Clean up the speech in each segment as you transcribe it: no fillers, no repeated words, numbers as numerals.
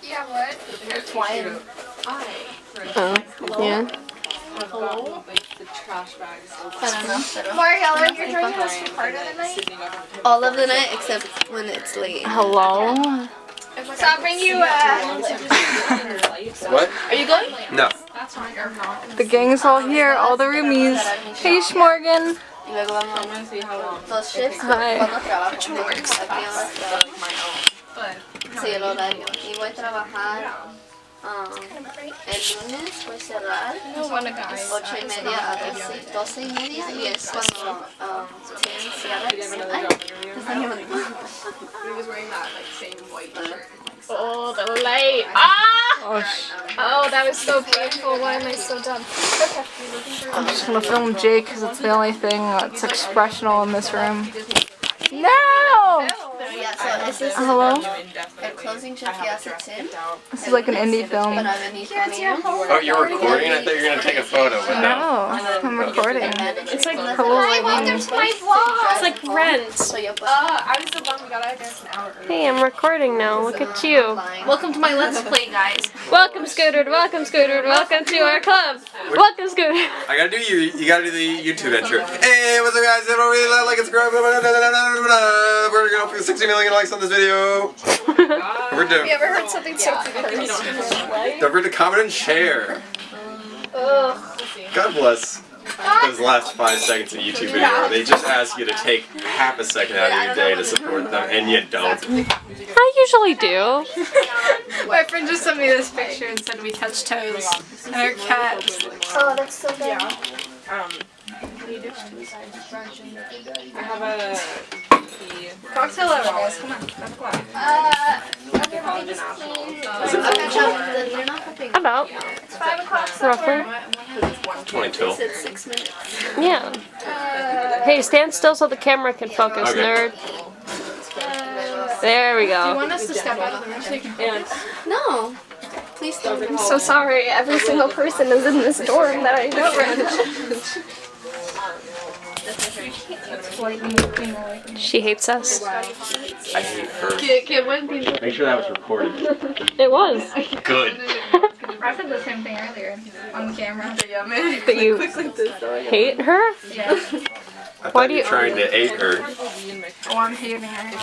Yeah, what? You're flying. Oh, yeah. Hello? Mariella, you're joining us for part of the night? All of the night except when it's late. Hello? So I'll bring you What? Are you going? No. The gang's all here, all the roomies. Hey, Schmorgan. Y luego vamos dos shifts. Hi. ¿Cuándo trabajo? ¿A qué horas trabajo? Sí, el horario. Y voy a trabajar el lunes, voy a cerrar 8:30 a 12:30 y es cuando tienen cierre. Ay, te están llamando. Oh, the light. Ah! Oh, that was so painful. Why am I so dumb? I'm just gonna film Jake because it's the only thing that's expressional in this room. No! Pero ya, so es this Hello? el closing shift que hace Tim. This is like an indie film. Para venir conmigo. Oh, you're recording? I thought you were going to take a photo. But No, I'm recording. It's like Hello, Hi, welcome ladies. to my vlog. It's like Rent. So yo pues I was the one we got out of there an hour early. Hey, I'm recording now. Look at you. Welcome to my Let's Play, guys. Welcome, Scooter. Welcome, Scooter. Welcome to our club. Welcome, Scooter. I gotta do you gotta do the YouTube intro. Hey, what's up, guys? If you don't really like it, subscribe. We're gonna go for 60 million likes on this video. We're doing. You ever heard something so cool? Don't forget to comment and share. God bless those last 5 seconds of YouTube video where they just ask you to take half a second out of your day to support them, and you don't. I usually do. My friend just sent me this picture and said we touch toes. And her cat was like, Oh, that's so good. I have a cocktail hour, guys. Come on. 5 o'clock. They're not hopping. About. It's 5 o'clock. Roughly. 22. It's 6 minutes. Yeah. Hey, stand still so the camera can focus, Okay. nerd. There we Do you go. want us to step out of the room so you can focus? No. Please don't. I'm so sorry. Every single person is in this dorm that I know right now. She hates us. I hate her. Make Make sure that was recorded. It was. Good. I said the same thing earlier on the camera. That you hate her? Yeah. I Why thought do you you- were trying to hate her. Oh, I'm hating her.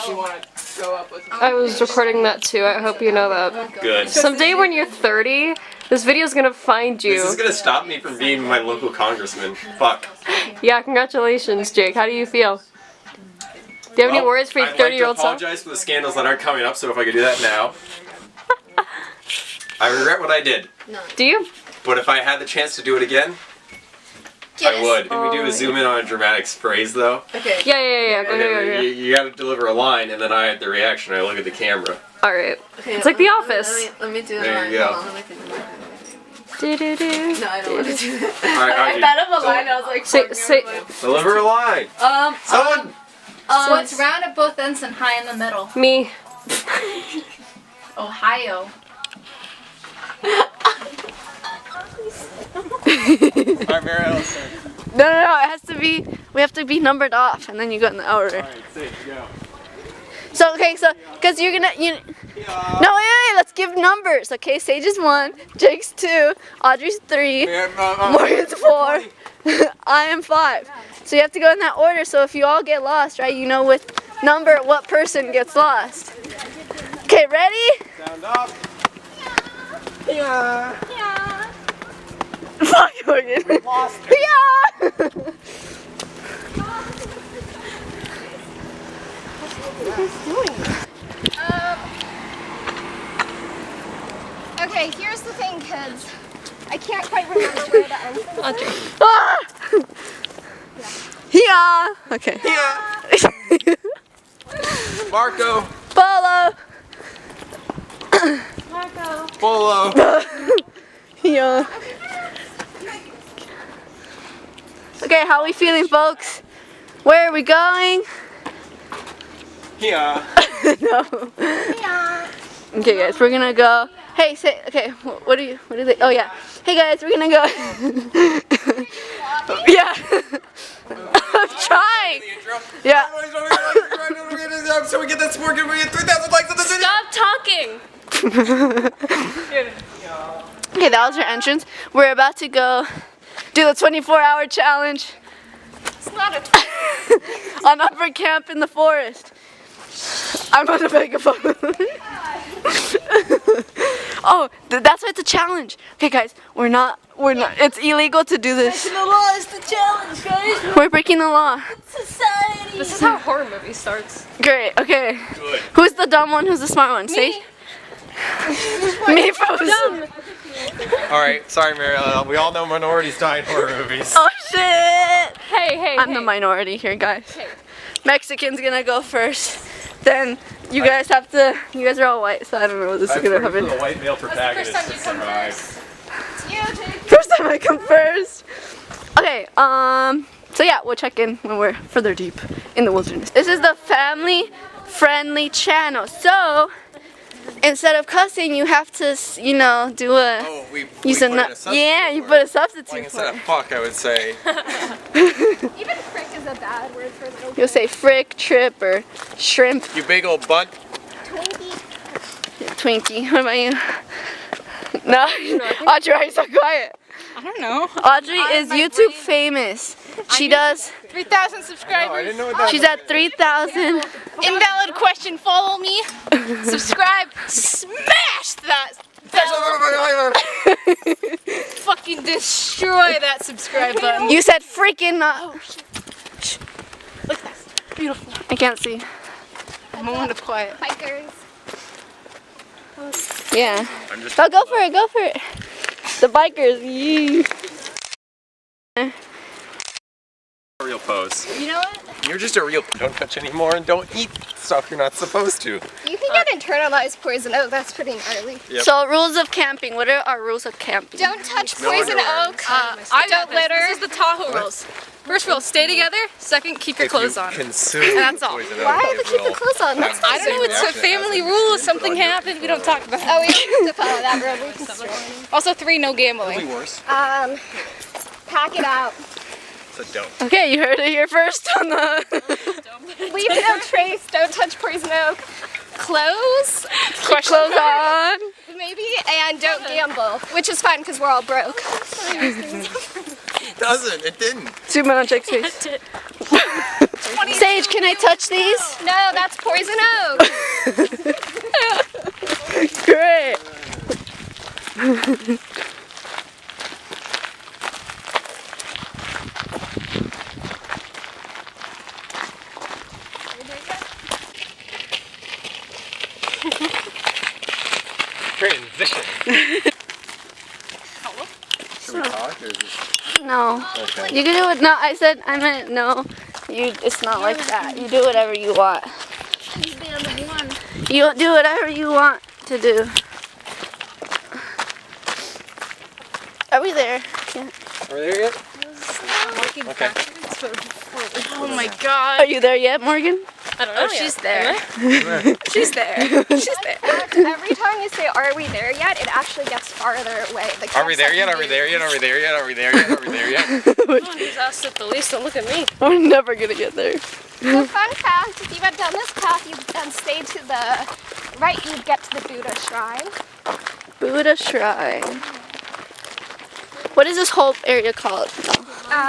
I was recording that too. I hope you know that. Good. Someday when you're 30, this video's gonna find This you. is gonna stop me from being my local congressman. Fuck. Yeah, congratulations, Jake. How do you feel? Do you have any words for your 30-year-old I'd like self? to apologize for the scandals that aren't coming up, so if I could do that now. I regret what I did, Do you? but if I had the chance to do it again, I would. Can we do a zoom in on a dramatic phrase, though? Okay. Yeah. Go Okay, ahead. you gotta deliver a line, and then I have the reaction. I look at the camera. All right. Okay, It's like The Office. Let me do it. There you go. Hold on, let me think about it. Do-do-do. No, I don't want to do that. All right, I thought of a line. I was like, Say. deliver a line. Someone. So it's round at both ends and high in the middle. Me. Ohio. Alright, Mary Alice. No, it has to be, we have to be numbered off, and then you go in the order. Alright, say, go. So, okay, because you're gonna, no, wait, let's give numbers. Okay, Sage is 1, Jake's 2, Audrey's 3, Morgan's 4, I am 5. So you have to go in that order, so if you all get lost, right, you know with number what person gets lost. Okay, ready? Sound off. Yeah. Fuck, Morgan. We lost her. Yeah! Okay, here's the thing, kids. I can't quite remember where the end is. Audrey. Ah! Yeah! Okay. Yeah. Marco. Follow! Polo. Yeah. Okay, how are we feeling, folks? Where are we going? Yeah. No. Okay, guys, we're gonna go. Hey, say. Okay, what do they? Oh yeah. Hey guys, we're gonna go. Yeah. I'm trying. Yeah. So we get this working. We get 3,000 likes on this video. Stop talking. Okay, that was our entrance. We're about to go do the 24-hour challenge. It's not a On upper camp in the forest. I'm on a megaphone. Oh, that's why it's a challenge. Okay, guys, we're not. It's illegal to do this. The law is the challenge, guys. We're breaking the law. Society. This is how a horror movie starts. Great. Okay. Good. Who's the dumb one? Who's the smart one? See? Me frozen. Alright, sorry Mariella, we all know minorities die in horror movies. Oh shit! Hey, I'm the minority here, guys. Mexican's gonna go first. Then you guys have to. You guys are all white, so I don't know what this is gonna happen. The white male protagonist to survive. First time I come first. Okay. So yeah, we'll check in when we're further deep in the wilderness. This is the family-friendly channel, so instead of cussing, you have to, you know, do a. Oh, we use put a in a substitute yeah, you for put it. a substitute Like for instead it. of fuck, I would say. Even frick is a bad word for the You'll say frick, trip, or shrimp. You big old butt. Twinkie. What about you? No, Audrey, why are you so quiet? I don't know. Audrey is YouTube famous. She does. 3,000 No, subscribers. I didn't know what that She's at 3,000. Invalid question. Follow me. Subscribe. Smash that. Fucking destroy that subscribe button. You said freaking. Look at that. Beautiful. I can't see. A moment of quiet. bikers. Yeah. I'm just Oh, go for it. Go for it. The bikers. Yee. a real pose. You know what? You're just a real. Don't touch anymore and don't eat stuff you're not supposed to. You can get internalized poison oak. That's pretty gnarly. Yep. So rules of camping. What are our rules of camping? Don't touch No poison underwear. oak. I Don't litter. This is the Tahoe rules. First rule, stay together. Second, keep your If clothes you on. consume that's all. poison oak, Why it to keep the will clothes on? That's have the I don't know. same It's a reaction family as if rule. you If something put on your happened, we don't talk about it. Oh, we have to follow that rule. We can still. Also, 3, no It'll gambling. be worse. Pack it out. So don't. Okay, you heard it here first on the. Leave no trace. Don't touch poison oak. Clothes, Clothes on. maybe, and don't gamble, which is fine because we're all broke. It doesn't. It didn't. Zoom in on Jake's face. Sage, can I touch these? No, that's poison oak. Great. Transition. Should we talk or is this... No. Okay. You can do it. No, I meant no. It's not like that. You do whatever you want. You do whatever you want to do. Are we there? Yeah. Are we there yet? Okay. Oh my god. Are you there yet, Morgan? I don't know. She's there. She's there. She's there. Every time you say, "Are we there yet?" it actually gets farther away. The Are we there yet? Are we there yet? Are we there yet? Are we there yet? Are we there yet? He's asked at the least. Don't look at me. We're never gonna get there. So fun fact: if you went down this path, you then stayed to the right, you'd get to the Buddha shrine. Buddha Shrine. What is this whole area called?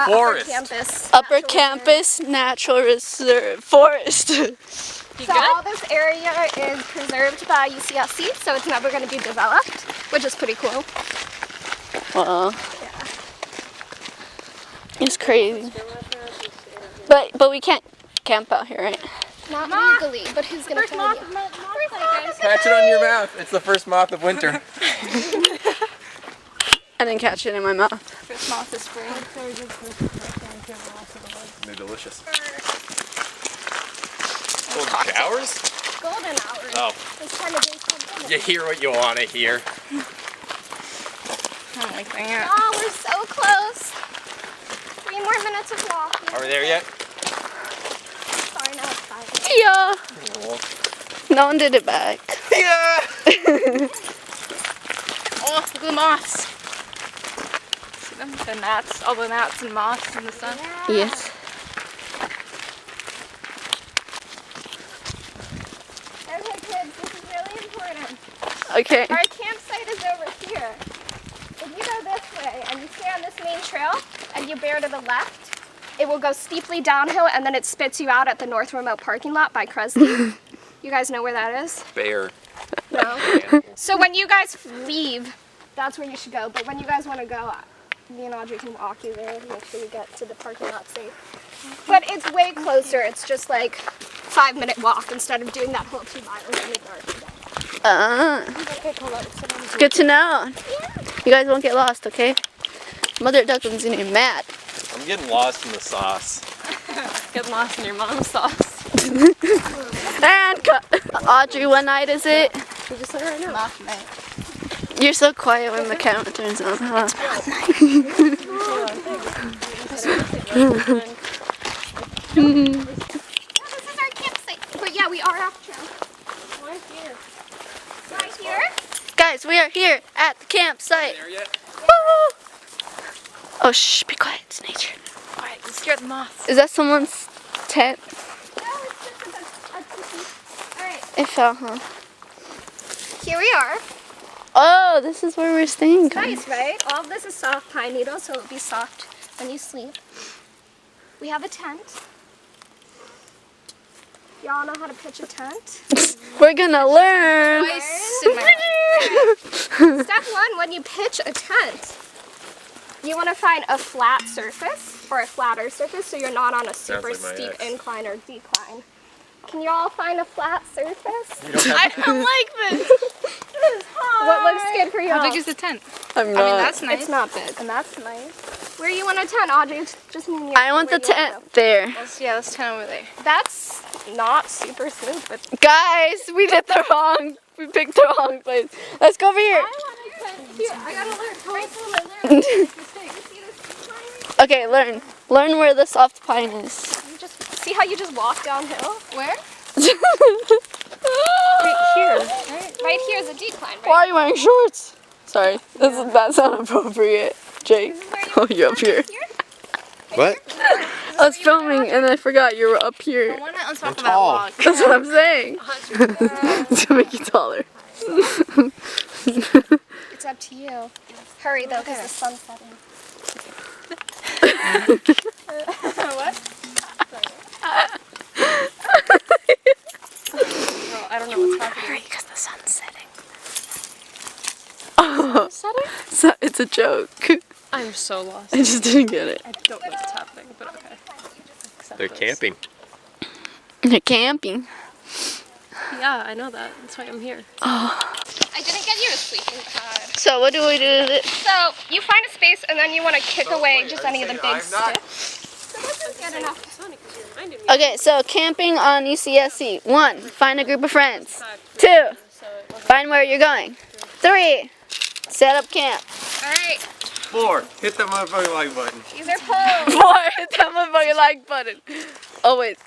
Forest. Upper campus. Upper Campus Natural Reserve Forest. So all this area is preserved by UCSC, so it's never going to be developed, which is pretty cool. Wow. It's crazy. But we can't camp out here, right? Not legally, but who's going to tell you? Catch it on your mouth. It's the first moth of winter. I didn't catch it in my mouth. First moth is spring. They're delicious. Golden showers? Golden hour. Oh. This time of day is called golden. You hear what you want to hear. I don't like that. Oh, we're so close. 3 more minutes of walking. Are we there yet? Sorry, now it's 5. Yeah. No one did it back. Yeah. Oh, look at the moths. See them? The gnats. All the gnats and moths in the sun. Yes. Okay, kids, this is really important. Okay. Our campsite is over here. If you go this way and you stay on this main trail and you bear to the left, it will go steeply downhill and then it spits you out at the North Remote parking lot by Kresge. You guys know where that is? Bear. No? So when you guys leave, that's where you should go. But when you guys want to go, me and Audrey can walk you there, make sure you get to the parking lot safe. But it's way closer. It's just like 5-minute walk instead of doing that whole 2 miles in the dark. Good to know. You guys won't get lost, okay? Mother Ducklin's gonna be mad. I'm getting lost in the sauce. Get lost in your mom's sauce. And cut. Audrey, what night is it? You just said it right now. Last night. You're so quiet when the camera turns on, huh? This is our campsite. But yeah, we are off trail. Right here. Right here? Guys, we are here at the campsite. There yet? Woo! Oh, shh, be quiet. It's nature. Alright, let's scare the moths. Is that someone's tent? No, it's just a cookie. Alright, It fell, huh? here we are. Oh, this is where we're staying, guys. Nice, right? All of this is soft pine needle, so it'll be soft when you sleep. We have a tent. Y'all know how to pitch a tent? We're gonna learn. Step 1, when you pitch a tent, you want to find a flat surface or a flatter surface so you're not on a super like my steep ex. incline or decline. Can you all find a flat surface? I don't like this. What looks good for you? How big is the tent? I'm I not. mean, that's nice. It's not big. And that's nice. Where you want a tent, Audrey? It's just me and you. I want the Where you tent there. Let's tent over there. go. That's not super smooth, but Guys, we picked the wrong place. Let's go over here. I want a tent. Here, I gotta learn. How I Okay, learn. Learn where the soft pine is. You just see how you just walk downhill? Where? Right here. Right here is a decline, right? Why are you wearing shorts? Sorry, that's not appropriate. Jake, oh, you're up here. What? I was filming and I forgot you were up here. I want it on top of that tall. log. That's what I'm saying. To make you taller. It's up to you. Hurry though, because the sun's setting. What? Well, I don't know what's happening. Because the sun's setting. Oh, so it's a joke. I'm so lost. I just didn't get it. I don't know what's happening, but okay. They're camping. They're camping. Yeah, I know that. That's why I'm here. I didn't get you a sleeping pad. So what do we do with it? So you find a space and then you want to kick away just any of the big I'm not- sticks. So this is good enough. Okay, so camping on UCSC. 1, find a group of friends. 2, find where you're going. 3, set up camp. Alright, 4, hit that motherfucking like button. these are poles. 4, hit that motherfucking like button. Oh wait.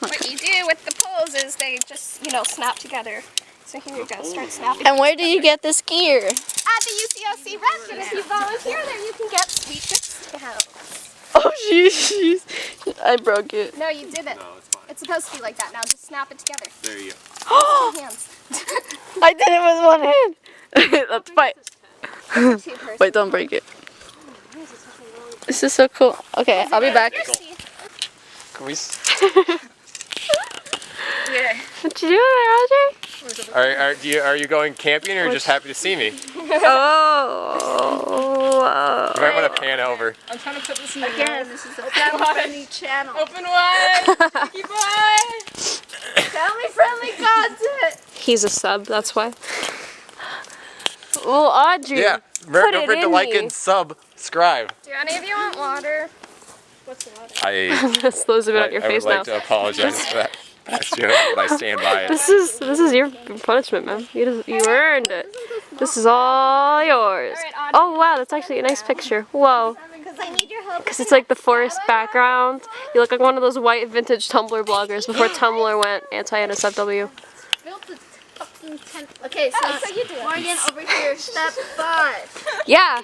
What you do with the poles is they just, snap together. So here you go, start snapping. And where do you get this gear? At the UCSC rest, and if you volunteer there, you can get sweet discounts. Oh jeez. I broke it. No, you didn't. No, it's fine. It's supposed to be like that now. Just snap it together. There you go. Two hands. I did it with one hand. Let's fight. 2 person. Wait, don't break it. This is so cool. Okay, I'll be back. Can we? What you doing there, Roger? Are you going camping or just happy to see me? Oh. You might want to pan over. I'm trying to put this in the Again, this is a family-friendly channel. Open wide! Keep wide! Family-friendly content. He's a sub, that's why. Well, Audrey. Yeah. Remember, don't forget to like and subscribe. Do any of you want water? What's the water? I Slows a bit on your I face would now. like to apologize for that past joke, but I stand by it. This is your punishment, man. You earned it. This is all yours. Oh wow, that's actually a nice picture. Whoa. Because I need your help. Because it's like the forest background. You look like one of those white vintage Tumblr bloggers before Tumblr went anti-NSFW. Okay, so you do it. Morgan, over here. Step 5. Yeah.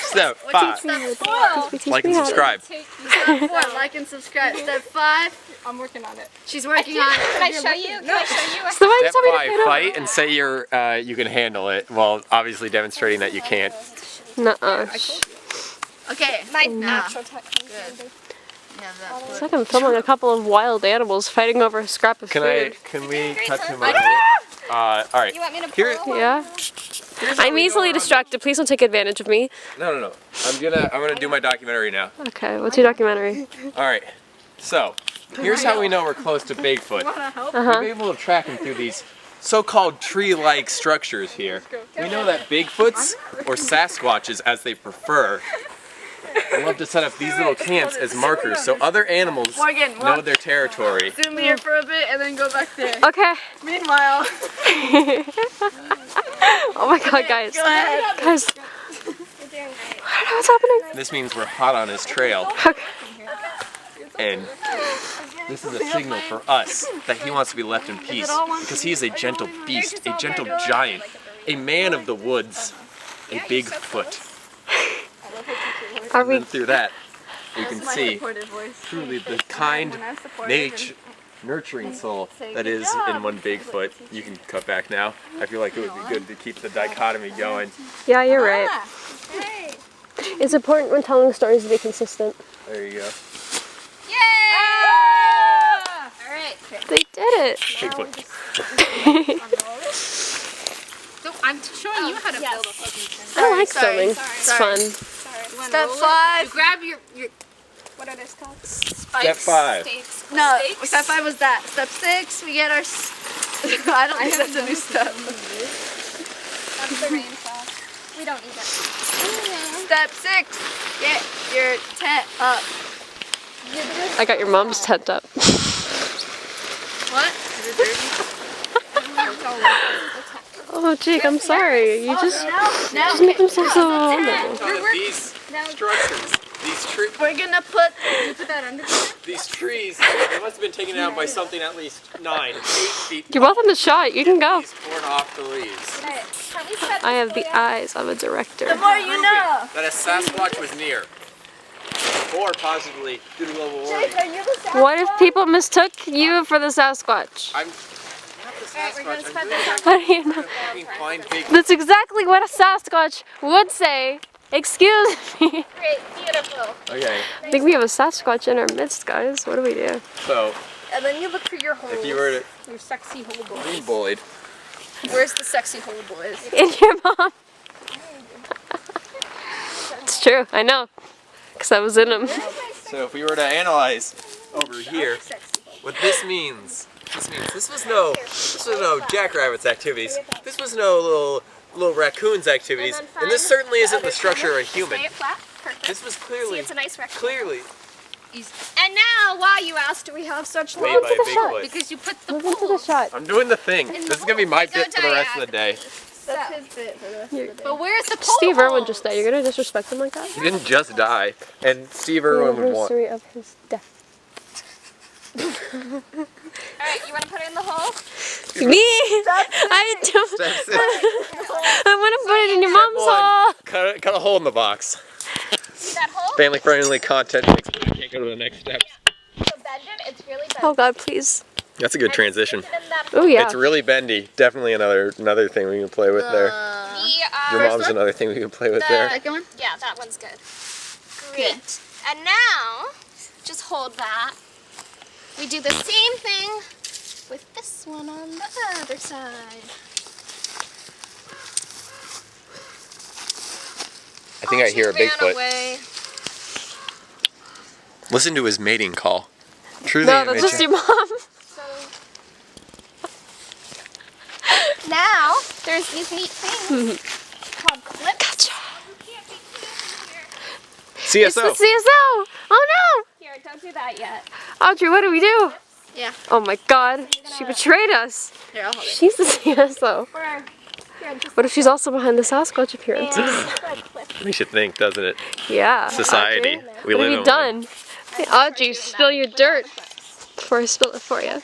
Step 5. Step 4. Like and subscribe. Step 4. Like and subscribe. Step 5. I'm working on it. She's working on it. Can I show you? Can I show you? So why you Step told me to 5, put it fight and say you can handle it, while obviously demonstrating that you can't. Nuh-uh. Okay. My natural technique. It's like I'm filming a couple of wild animals fighting over a scrap of Can food. we cut to my alright. You want me to Here, pull? Yeah. I'm easily distracted. Please don't take advantage of me. no. I'm gonna do my documentary now. Okay, what's your documentary? Alright. So, here's how we know we're close to Bigfoot. We've been able to track him through these so-called tree-like structures here. We know that Bigfoots, or Sasquatches as they prefer, love to set up these little camps as markers so other animals know their territory. Zoom here for a bit and then go back there. Okay. Meanwhile. Oh my god, guys. Go ahead. Guys. I don't know what's happening. This means we're hot on his trail. Okay. And this is a signal for us that he wants to be left in peace because he is a gentle beast, a gentle giant, a man of the woods, a Bigfoot. Are And we? then through that, you can see truly the kind, nurturing soul that is in one Bigfoot. You can cut back now. I feel like it would be good to keep the dichotomy going. Yeah, you're right. It's important when telling stories to be consistent. There you go. Alright. They did it. Bigfoot. So I'm showing you how to build a fucking tent. I like filming. It's fun. Step 5. You grab your What are those called? Step 5. Steaks. No, step 5 was that. Step 6, we get our. I don't think that's a new step. That's the rain sauce. We don't eat it. Step 6, get your tent up. I got your mom's tent up. What? Is it dirty? Oh, Jake, I'm sorry. You just make them sound so vulnerable. These structures, these trees. We're gonna put. These trees, they must have been taken down by something at least 8 feet. You're both in the shot. You can go. He's torn off the leaves. I have the eyes of a director. The more you know. That a Sasquatch was near. Or possibly due to global warming. What if people mistook you for the Sasquatch? I'm not the Sasquatch. I'm doing How do you know? fucking find big. That's exactly what a Sasquatch would say. Excuse me. Great, beautiful. Okay, I think we have a Sasquatch in our midst, guys. What do we do? so And then you look for your holes. if you were to your sexy hole boy. be bullied, Where's the sexy hole boys? In your mom. It's true. I know. Because I was in him. so if we were to analyze over here, what this means this was no jackrabbits activities. This was no little raccoons activities, and this certainly isn't the structure of a human. Stay it flat. Perfect. This was See, clearly it's a nice rectangle. clearly And now, why you asked, do we have such made long? by the shot. Bigfoot. Because you put the Move into the shot. I'm doing the thing. This is gonna be my bit for the rest of the day. That's his bit for the rest of the day. But where's the pole? Steve Irwin just died. You're going to disrespect him like that? He didn't just die, and Steve Irwin would want. Anniversary of his death. Alright, you want to put it in the hole? Me? I don't. Step 6. I want to put it in your mom's hole. Cut a hole in the box. See that hole? Family-friendly content makes it. I can't go to the next step. So bend it. It's really bent. Oh God, please. That's a good transition. Stick it in that Oh yeah. It's really bendy. Definitely another thing we can play with there. Your mom's one? another thing we can play with there. Second one? Yeah, that one's good. Great. And now, just hold that. We do the same thing with this one on the other side. I think I hear a She ran Bigfoot. away. Listen to his mating call. Truly No, that's just your mom. So now there's these neat things called clips. It's the CSO. CSO. Oh no. Here, don't do that yet. Audrey, what do we do? Yeah. Oh my God, she betrayed us. Here, I'll hold it. She's the CSO. Or here, just What if she's also behind the Sasquatch appearances? red clip. Makes you think, doesn't it? Yeah. Society. Audrey, We what live have you in done? Hey, Audrey, spill your dirt before I spill it for you.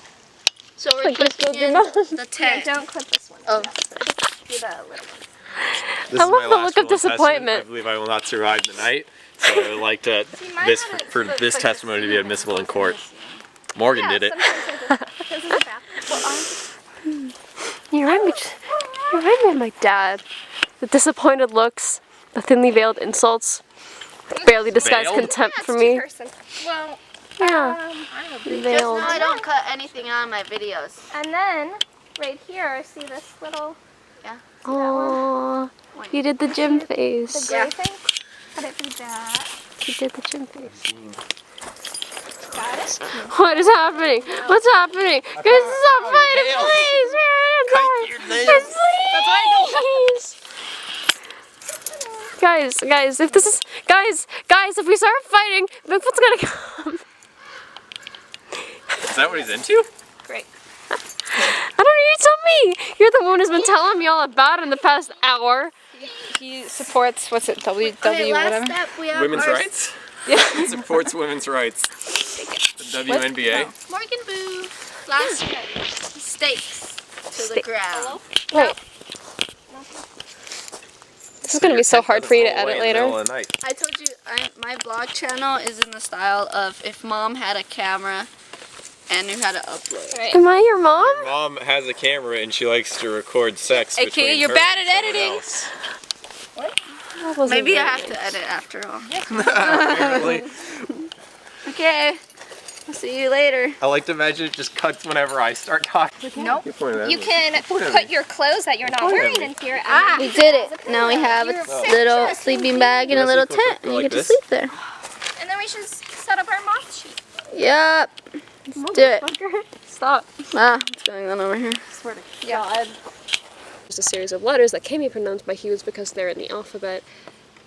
So we're Like this clipping will in be done. the tent. Don't clip this one. Oh. Do the little one. This I is love my the last look of will and testament. disappointment. I believe I will not survive the night, so I would like to for this testimony to be admissible in court. Morgan did it. This is a bathroom. You remind me of my dad. The disappointed looks, the thinly veiled insults, barely disguised Veiled? contempt Yeah, for it's me. two-person. Well, Yeah, Just veiled. know I don't cut anything out of my videos. and then right here, see this little Aww, he did the gym the face. gray thing? Cut it through that. He did the gym face. Got it? What is happening? What's happening? Guys, stop fighting, please! Please! Guys, if this is guys, if we start fighting, Bigfoot's gonna come. Is that what he's into? Great. I don't know. You tell me. You're the one who's been telling me all about it in the past hour. He supports, what's it, Okay, last whatever? step we have Women's our rights? Yeah. It supports women's rights. The WNBA. Morgan Boo. Last step. Stakes to the ground. Wait. This is gonna be so hard for you to edit later. I told you my vlog channel is in the style of if mom had a camera and knew how to upload. Right. Am I your mom? Mom has a camera and she likes to record sex AKA, between you're her bad and at someone editing. else. That wasn't Maybe I right. have to edit after all. Apparently. Okay. I'll see you later. I like to imagine it just cuts whenever I start talking. Nope. You're pointing at You me. can Point at put me. your clothes that you're not Point at wearing me. in here. And We did it. Now we have a little sleeping bag and a little tent, and you Like get to this? sleep there. And then we should set up our moth sheet. Yep. Let's do it. Stop. Ah, what's going on over here? God. There's a series of letters that can't be pronounced by Hughes because they're in the alphabet,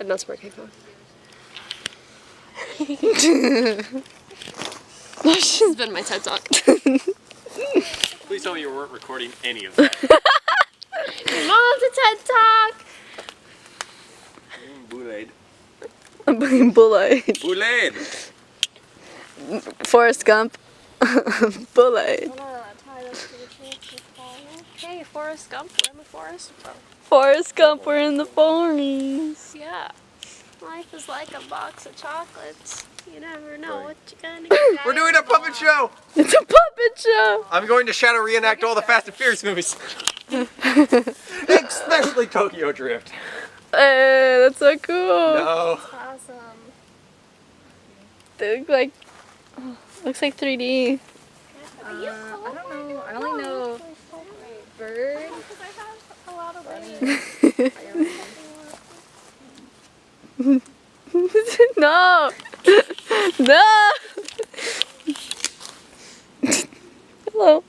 and that's where it came from. This has been my TED Talk. Please tell me you weren't recording any of that. Mom's a TED Talk! Boulade. I'm being bullied. Boulade. Forrest Gump. Bullied. Hey, Forrest Gump, we're in the forest. Forrest Gump, we're in the forest. Yeah. Life is like a box of chocolates. You never know what you're gonna get. We're doing a puppet show. It's a puppet show. I'm going to shadow reenact all the Fast and Furious movies. Especially Tokyo Drift. Hey, that's so cool. No. Awesome. They look like, looks like 3D. Are you cold? I don't know. I only know bird. Because I have a lot of No. No. Hello.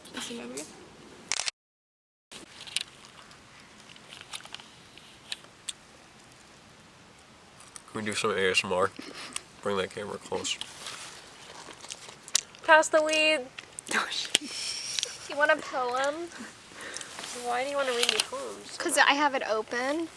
Can we do some ASMR? Bring that camera close. Pass the weed. Do you want a poem? Why do you want to read me poems? Because I have it open.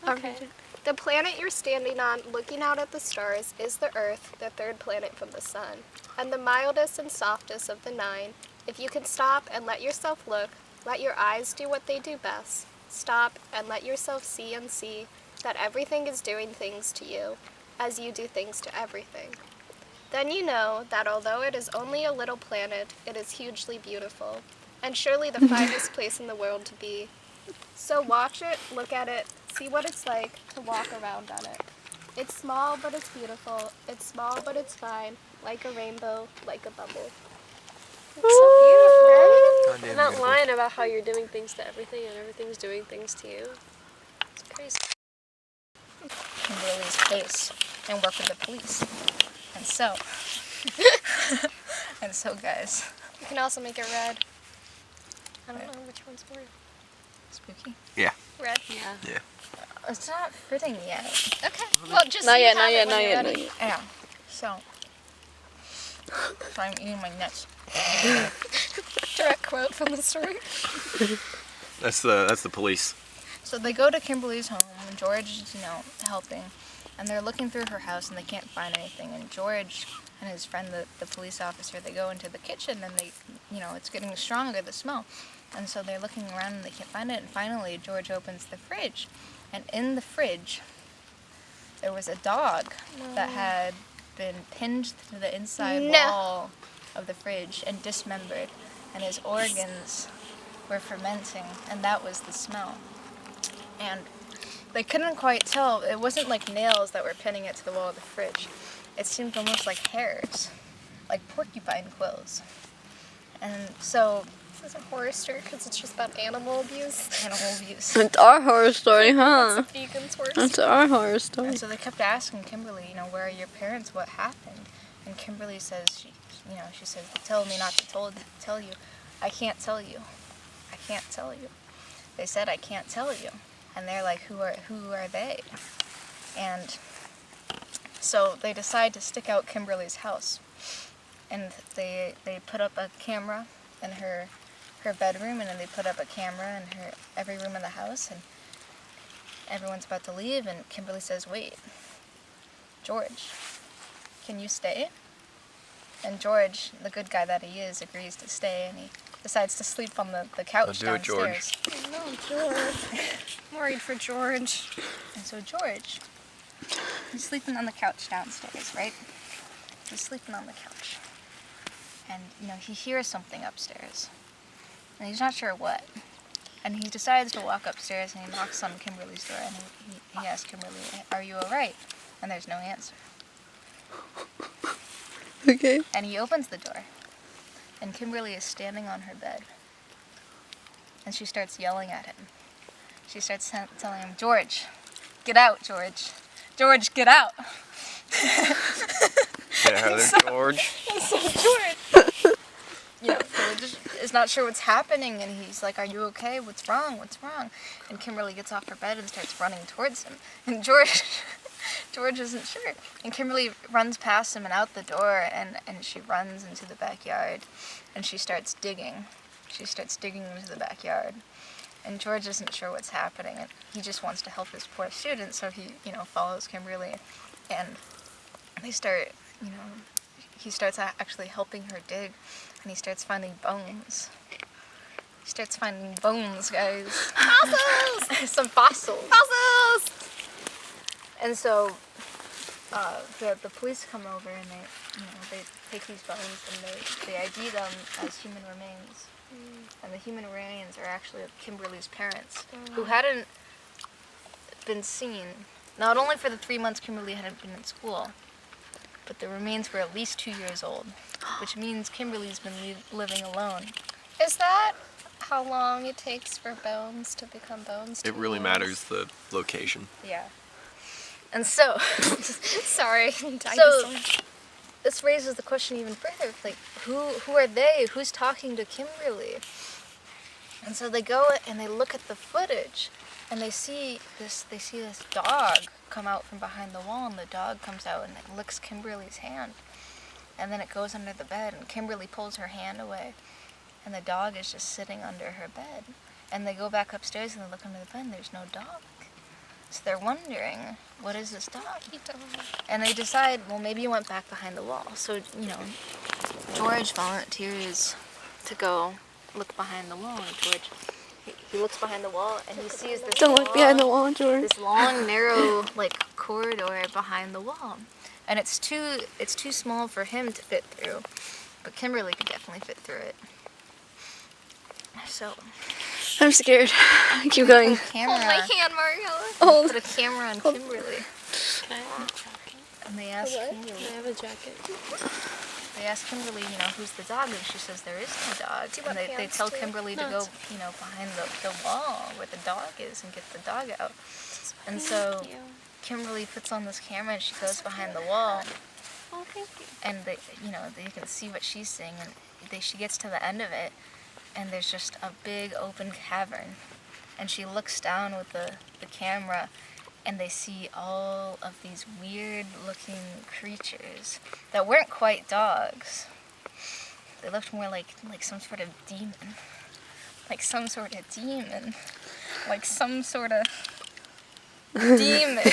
Okay. The planet you're standing on, looking out at the stars, is the Earth, the third planet from the sun. And the mildest and softest of the nine. If you can stop and let yourself look, let your eyes do what they do best. Stop and let yourself see and see that everything is doing things to you, as you do things to everything. Then you know that although it is only a little planet, it is hugely beautiful, and surely the finest place in the world to be. So watch it, look at it, see what it's like to walk around on it. It's small, but it's beautiful. It's small, but it's fine. Like a rainbow, like a bubble. It's so beautiful. And that line about how you're doing things to everything and everything's doing things to you. It's crazy. Kimberly's case and work with the police. And so, guys, You can also make it red. I don't know which one's more spooky. red. Yeah. It's not fitting yet. Okay. Well, just Not so you yet, have not it yet, when not you're yet, ready. not yet. Yeah. So I'm eating my nuts. Direct quote from the story. That's the police. So they go to Kimberly's home, and George is, helping, and they're looking through her house, and they can't find anything. And George and his friend, the police officer, they go into the kitchen, and it's getting stronger, the smell. And so they're looking around and they can't find it. And finally, George opens the fridge. And in the fridge, there was a dog that had been pinned to the inside wall of the fridge and dismembered. And his organs were fermenting. And that was the smell. And they couldn't quite tell. It wasn't like nails that were pinning it to the wall of the fridge. It seemed almost like hairs, like porcupine quills. And so... This is a horror story because it's just about animal abuse. Animal abuse. It's our horror story, huh? It's a vegan's horror That's story. our horror story. And so they kept asking Kimberly, where are your parents? What happened? And Kimberly says, she says, they told me not to tell you. I can't tell you. I can't tell you. They said I can't tell you. And they're like, who are they? And so they decide to stick out Kimberly's house. And they put up a camera in her bedroom, and then they put up a camera in every room in the house, and everyone's about to leave, and Kimberly says, wait, George, can you stay? And George, the good guy that he is, agrees to stay, and he decides to sleep on the couch downstairs. No, George. I'm worried for George. And so George, he's sleeping on the couch downstairs, right? He's sleeping on the couch. And, he hears something upstairs. And he's not sure what. And he decides to walk upstairs, and he knocks on Kimberly's door, and he asks Kimberly, are you alright? And there's no answer. Okay. And he opens the door, and Kimberly is standing on her bed. And she starts yelling at him. She starts telling him, George, get out, George. George, get out. Get out of there, George. So George, George is not sure what's happening, and he's like, are you okay? What's wrong? What's wrong? And Kimberly gets off her bed and starts running towards him. And George isn't sure. And Kimberly runs past him and out the door, and she runs into the backyard, and she starts digging. She starts digging into the backyard. And George isn't sure what's happening, and he just wants to help his poor student, so he, follows Kimberly, and they start, he starts actually helping her dig, and he starts finding bones. He starts finding bones, guys. Fossils! Some fossils. Fossils! And so, the police come over, and they take these bones, and they ID them as human remains. And the human remains are actually of Kimberly's parents, who hadn't been seen, not only for the 3 months Kimberly hadn't been in school, but the remains were at least 2 years old, which means Kimberly's been living alone. Is that how long it takes for bones to become bones? It really matters the location. Yeah. And so, Sorry. this raises the question even further, like, who are they? Who's talking to Kimberly? And so they go and they look at the footage, and they see this dog come out from behind the wall, and the dog comes out and it licks Kimberly's hand. And then it goes under the bed, and Kimberly pulls her hand away, and the dog is just sitting under her bed. And they go back upstairs and they look under the bed, and there's no dog. So they're wondering, what is this dog? And they decide, well, maybe it went back behind the wall. So, George volunteers to go look behind the wall. And George, he looks behind the wall, and he sees this Don't look behind the wall, George. this long, narrow, corridor behind the wall. And it's too small for him to fit through, but Kimberly could definitely fit through it. So, I'm scared. Keep going. Hold my hand, Mariella. put a camera on Kimberly. Can I have a jacket? And they ask Kimberly. Can I have a jacket? They ask Kimberly, who's the dog, and she says there is no dog. Do you And want they pants tell too? Kimberly to go, behind the wall where the dog is and get the dog out. And so Kimberly puts on this camera and she goes behind the wall. Oh, thank you. And they can see what she's seeing, and she gets to the end of it, and there's just a big open cavern, and she looks down with the camera, and they see all of these weird looking creatures that weren't quite dogs. They looked more like some sort of demon. Like some sort of demon. Like some sort of demon.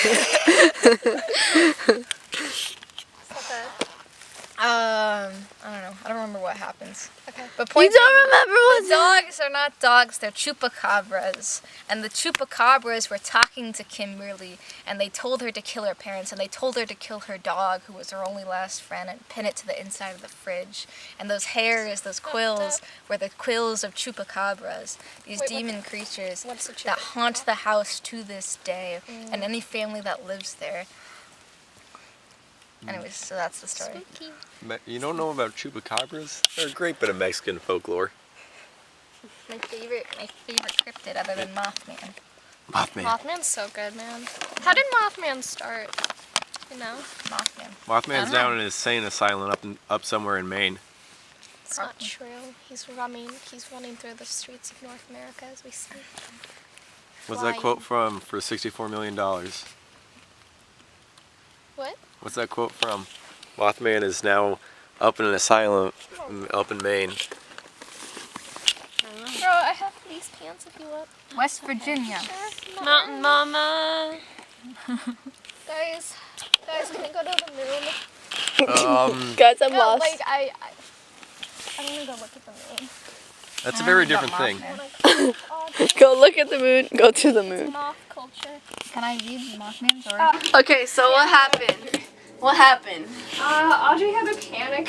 I don't know. I don't remember what happens. Okay. But You point don't remember the what dogs are not dogs, they're chupacabras. And the chupacabras were talking to Kimberly, and they told her to kill her parents, and they told her to kill her dog, who was her only last friend, and pin it to the inside of the fridge. And those hairs, those quills, were the quills of chupacabras, these Wait, demon creatures what's a that chupacabra? haunt the house to this day, and any family that lives there. Anyways, so that's the story. You don't know about chupacabras? They're a great bit of Mexican folklore. My favorite cryptid other than Mothman. Mothman. Mothman's so good, man. How did Mothman start? You know? Mothman. Mothman's down in an insane asylum up somewhere in Maine. It's not true. He's running through the streets of North America as we speak. What's that quote from for $64 million? What? What's that quote from? Mothman is now up in an asylum up in Maine. Bro, I have these pants if you want. West Virginia. Sure. Mountain Mama. Guys, can we go to the moon? Guys, I'm No, lost. like I want to go look at the moon. That's a very different thing. Go look at the moon. Go to the moon. Off culture. Can I read Mothman's story? Okay, so what happened? What happened? Audrey had a panic.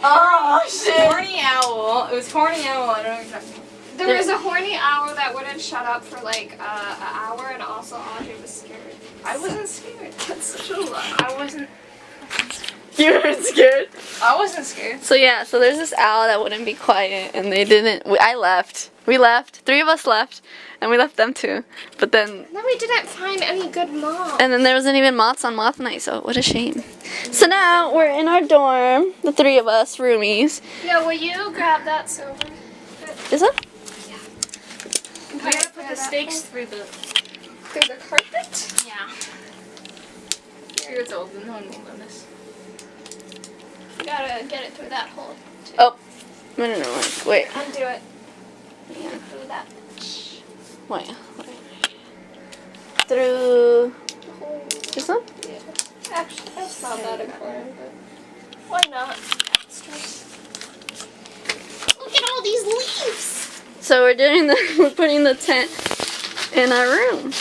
Oh shit! Horny owl. It was horny owl. I don't know exactly. There was a horny owl that wouldn't shut up for like an hour, and also Audrey was scared. I wasn't scared. That's such a lie. I wasn't. You weren't scared. I wasn't scared. So yeah, so there's this owl that wouldn't be quiet, and they didn't. I left. We left. 3 of us left, and we left them too. But then, Then we didn't find any good moths. and then there wasn't even moths on moth night. So what a shame. So now we're in our dorm, the 3 of us roomies. Yo, will you grab that silver? Is it? We gotta put the stakes through the. through the carpet. Yeah. Here it's open. No one will notice. You gotta get it through that hole. Oh. No. Wait. Undo it. Through that Wait. Through. hole. This one? Yeah. Actually, that's not that important, but why not? Look at all these leaves. So we're doing we're putting the tent in our room.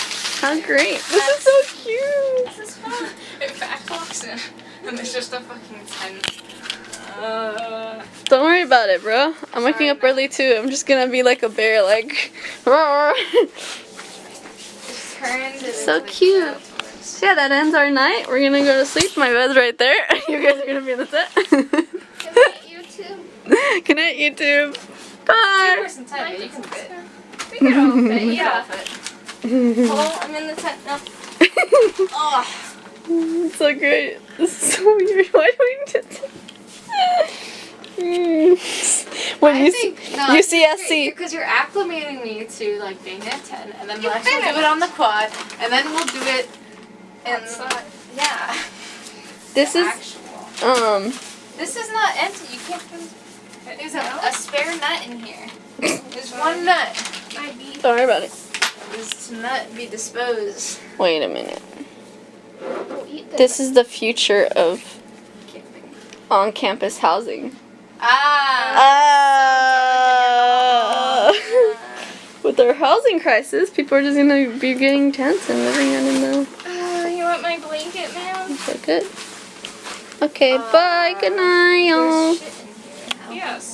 How great. This is so cute. This is fun. It back walks in, and there's just a fucking tent. Don't worry about it, bro. I'm waking up early too. I'm just gonna be like a bear, like. Roar. So cute. So yeah, that ends our night. We're gonna go to sleep. My bed's right there. You guys are gonna be in the tent. Good night, YouTube. Good night, YouTube. Bye. Person tent, you can fit. We can all fit, yeah. Hello, I'm in the tent now. Oh. It's so great. This is so weird. Why do we need to? When UCSC. Because you're acclimating me to like being at 10, and then we'll actually do it on the quad, and then we'll do it in yeah. This is Actual. This is not empty. You can't. There's a spare nut in here. There's one nut. Don't worry about it. This nut be disposed. Wait a minute. We'll eat this. This is the future of on-campus housing. With our housing crisis, people are just gonna be getting tents and living in them. You want my blanket, man? So good. Okay, bye. Good night, y'all. Yes.